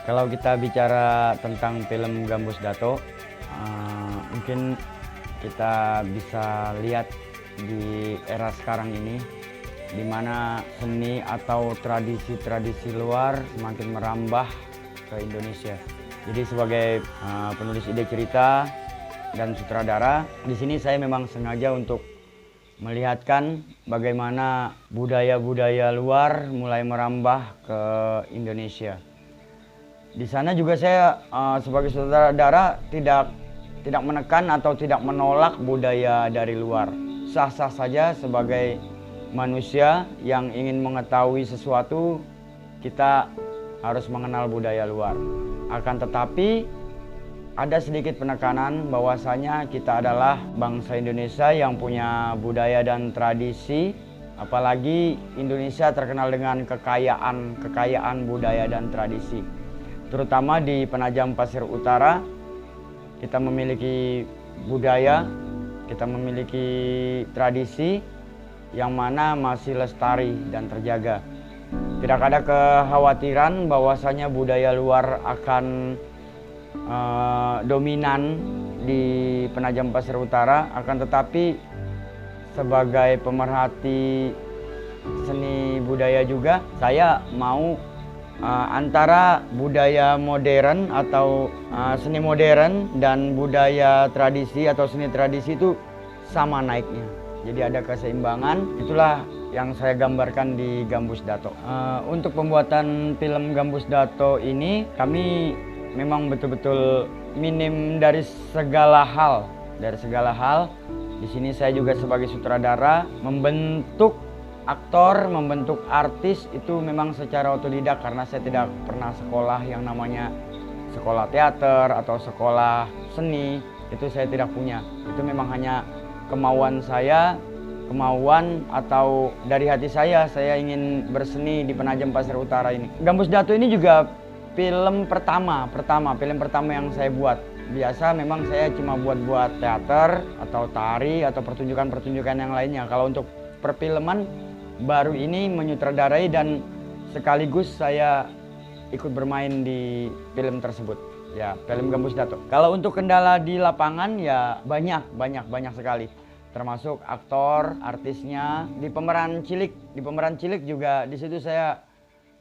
Kalau kita bicara tentang film Gambus Dato, mungkin kita bisa lihat di era sekarang ini, di mana seni atau tradisi-tradisi luar semakin merambah ke Indonesia. Jadi sebagai penulis ide cerita dan sutradara, di sini saya memang sengaja untuk melihatkan bagaimana budaya-budaya luar mulai merambah ke Indonesia. Di sana juga saya sebagai sutradara tidak menekan atau tidak menolak budaya dari luar. Sah-sah saja sebagai manusia yang ingin mengetahui sesuatu, kita harus mengenal budaya luar. Akan tetapi ada sedikit penekanan bahwasanya kita adalah bangsa Indonesia yang punya budaya dan tradisi, apalagi Indonesia terkenal dengan kekayaan budaya dan tradisi. Terutama di Penajam Pasir Utara, kita memiliki budaya, kita memiliki tradisi yang mana masih lestari dan terjaga. Tidak ada kekhawatiran bahwasanya budaya luar akan dominan di Penajam Pasir Utara, akan tetapi sebagai pemerhati seni budaya juga, saya mau antara budaya modern atau seni modern dan budaya tradisi atau seni tradisi itu sama naiknya. Jadi ada keseimbangan, itulah yang saya gambarkan di Gambus Dato. Untuk pembuatan film Gambus Dato ini kami memang betul-betul minim dari segala hal. Di sini saya juga sebagai sutradara membentuk aktor, membentuk artis itu memang secara otodidak karena saya tidak pernah sekolah yang namanya sekolah teater atau sekolah seni, itu saya tidak punya. Itu memang hanya kemauan saya, kemauan atau dari hati saya ingin berseni di Penajam Pasir Utara ini. Gambus Dato ini juga film pertama yang saya buat. Biasa memang saya cuma buat teater atau tari atau pertunjukan yang lainnya. Kalau untuk perfilman baru ini menyutradarai dan sekaligus saya ikut bermain di film tersebut. Ya, film Gambus Dato. Kalau untuk kendala di lapangan ya banyak sekali. Termasuk aktor, artisnya, di pemeran cilik juga di situ saya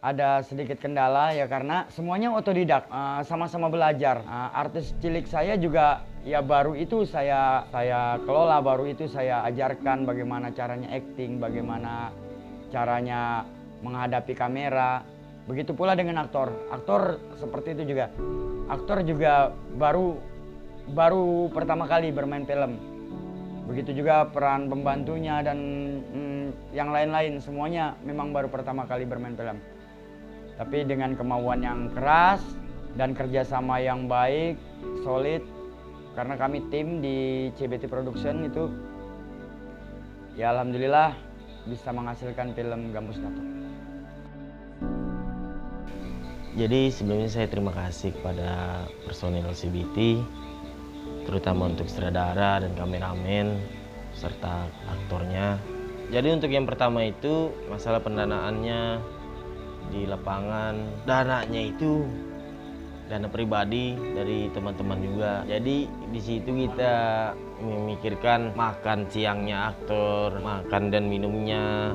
ada sedikit kendala ya karena semuanya otodidak, sama-sama belajar. Artis cilik saya juga ya baru itu saya kelola, baru itu saya ajarkan bagaimana caranya acting, bagaimana caranya menghadapi kamera. Begitu pula dengan aktor seperti itu juga. Aktor juga baru pertama kali bermain film. Begitu juga peran pembantunya dan yang lain-lain, semuanya memang baru pertama kali bermain film. Tapi dengan kemauan yang keras dan kerjasama yang baik, solid, karena kami tim di CBT Production itu, ya alhamdulillah bisa menghasilkan film Gambus Dato. Jadi sebelumnya saya terima kasih kepada personil CBT, terutama untuk sutradara dan kameramen serta aktornya. Jadi untuk yang pertama itu masalah pendanaannya di lapangan, dananya itu dana pribadi dari teman-teman juga. Jadi di situ kita memikirkan makan siangnya aktor, makan dan minumnya,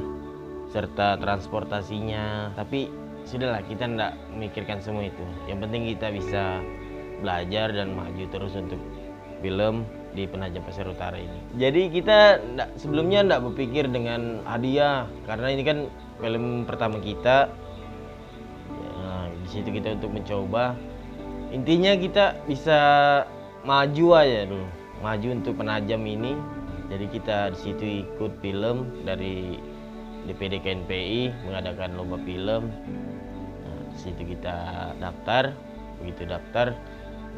serta transportasinya. Tapi sudahlah, kita tidak memikirkan semua itu. Yang penting kita bisa belajar dan maju terus untuk film di Penajam Pasir Utara ini. Jadi kita sebelumnya tidak berpikir dengan hadiah, karena ini kan film pertama kita. Nah, di situ kita untuk mencoba. Intinya kita bisa maju aja dulu, maju untuk Penajam ini. Jadi kita di situ ikut film dari DPD KNPI mengadakan lomba film. Nah, di situ kita daftar, begitu daftar.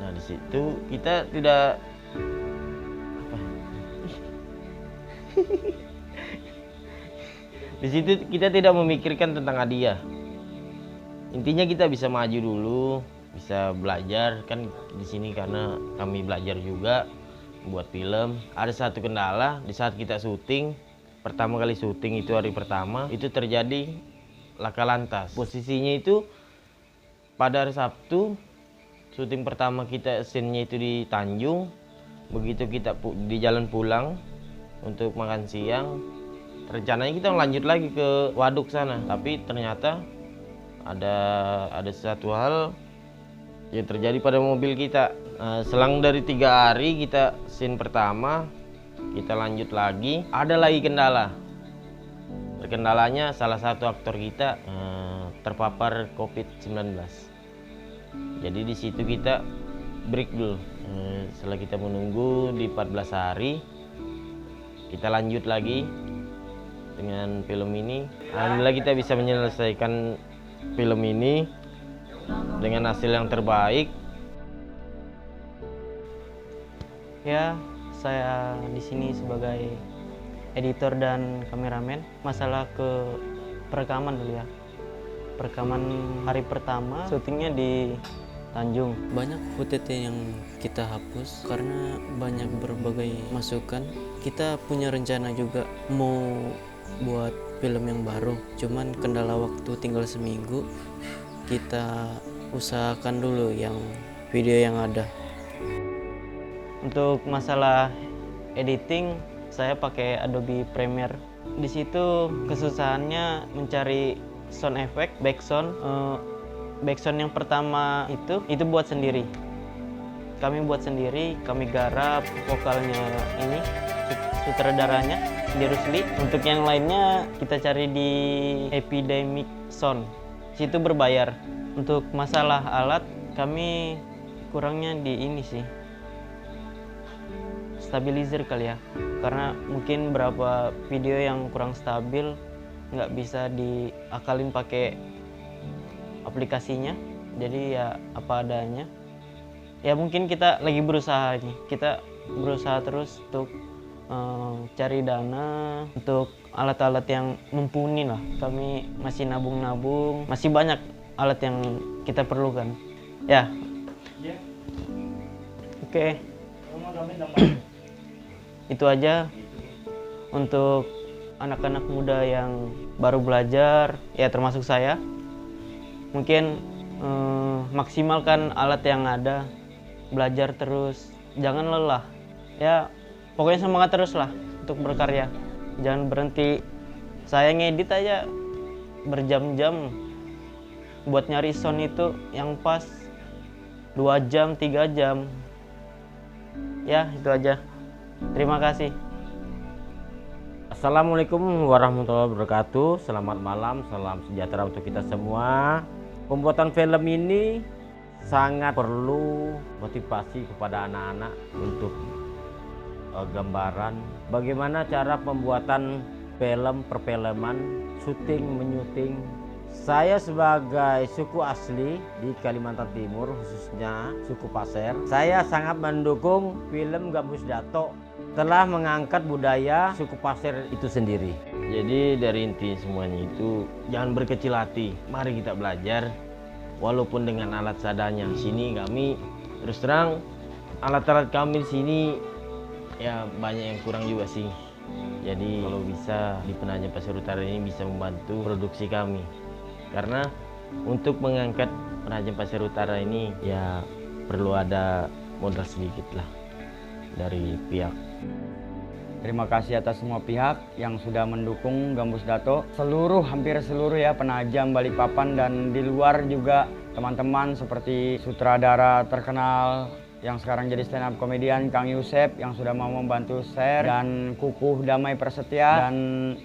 Nah, di situ kita tidak di situ kita tidak memikirkan tentang hadiah. Intinya kita bisa maju dulu, bisa belajar kan di sini karena kami belajar juga buat film. Ada satu kendala di saat kita syuting, pertama kali syuting itu hari pertama itu terjadi laka lantas. Posisinya itu pada hari Sabtu, syuting pertama kita scene-nya itu di Tanjung. Begitu kita di jalan pulang untuk makan siang, rencananya kita lanjut lagi ke waduk sana, tapi ternyata ada satu hal yang terjadi pada mobil kita. Selang dari 3 hari kita scene pertama, kita lanjut lagi, ada lagi kendala. Kendalanya salah satu aktor kita terpapar COVID-19. Jadi di situ kita break dulu. Setelah kita menunggu di 14 hari, kita lanjut lagi dengan film ini. Alhamdulillah kita bisa menyelesaikan film ini dengan hasil yang terbaik. Ya, saya di sini sebagai editor dan kameramen. Masalah ke perekaman dulu ya. Perekaman hari pertama, syutingnya di Tanjung. Banyak footage yang kita hapus karena banyak berbagai masukan. Kita punya rencana juga mau buat film yang baru. Cuman kendala waktu tinggal seminggu. Kita usahakan dulu yang video yang ada. Untuk masalah editing, saya pakai Adobe Premiere. Di situ kesusahannya mencari sound effect, backsound. Backsound yang pertama itu buat sendiri. Kami buat sendiri, kami garap vokalnya ini, sutradaranya di Rusli. Untuk yang lainnya kita cari di Epidemic Sound. Situ berbayar. Untuk masalah alat, kami kurangnya di ini sih, stabilizer kali ya, karena mungkin beberapa video yang kurang stabil nggak bisa diakalin pakai aplikasinya, jadi ya apa adanya. Ya mungkin kita lagi berusaha nih, kita berusaha terus untuk cari dana untuk alat-alat yang mumpuni lah. Kami masih nabung-nabung, masih banyak alat yang kita perlukan ya. Oke. Itu aja untuk anak-anak muda yang baru belajar, ya termasuk saya. Mungkin maksimalkan alat yang ada, belajar terus, jangan lelah. Ya pokoknya semangat terus lah untuk berkarya, jangan berhenti. Saya ngedit aja berjam-jam buat nyari sound itu yang pas, 2 jam, 3 jam. Ya itu aja. Terima kasih. Assalamualaikum warahmatullahi wabarakatuh. Selamat malam, salam sejahtera untuk kita semua. Pembuatan film ini sangat perlu motivasi kepada anak-anak untuk gambaran. Bagaimana cara pembuatan film, perfilman, syuting, menyuting. Saya sebagai suku asli di Kalimantan Timur, khususnya suku Pasir, saya sangat mendukung film Gambus Dato telah mengangkat budaya suku Pasir itu sendiri. Jadi dari inti semuanya itu jangan berkecil hati. Mari kita belajar walaupun dengan alat seadanya. Di sini kami terus terang alat-alat kami di sini ya banyak yang kurang juga sih. Jadi kalau bisa di Penajam Pasir Utara ini bisa membantu produksi kami. Karena untuk mengangkat Penajam Pasir Utara ini ya perlu ada modal sedikit lah dari pihak. Terima kasih atas semua pihak yang sudah mendukung Gambus Dato. Hampir seluruh ya Penajam, Balikpapan, dan di luar juga teman-teman seperti sutradara terkenal yang sekarang jadi stand up komedian Kang Yusep yang sudah mau membantu share, dan Kukuh Damai Prasetya, dan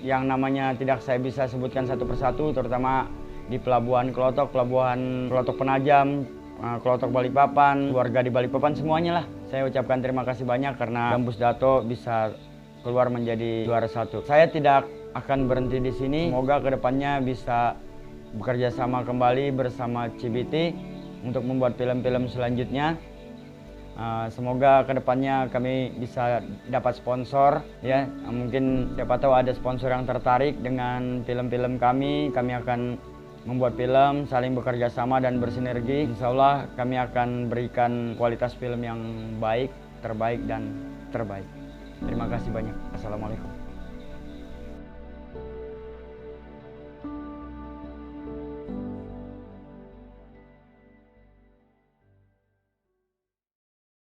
yang namanya tidak saya bisa sebutkan satu persatu, terutama di Pelabuhan Klotok Penajam, Klotok Balikpapan, keluarga di Balikpapan, semuanya lah. Saya ucapkan terima kasih banyak karena Gambus Dato bisa keluar menjadi juara 1. Saya tidak akan berhenti di sini. Semoga kedepannya bisa bekerja sama kembali bersama CBT untuk membuat film-film selanjutnya. Semoga kedepannya kami bisa dapat sponsor ya. Mungkin siapa tahu ada sponsor yang tertarik dengan film-film kami. Kami akan membuat film, saling bekerja sama dan bersinergi. Insya Allah kami akan berikan kualitas film yang baik, terbaik, dan terbaik. Terima kasih banyak. Assalamualaikum.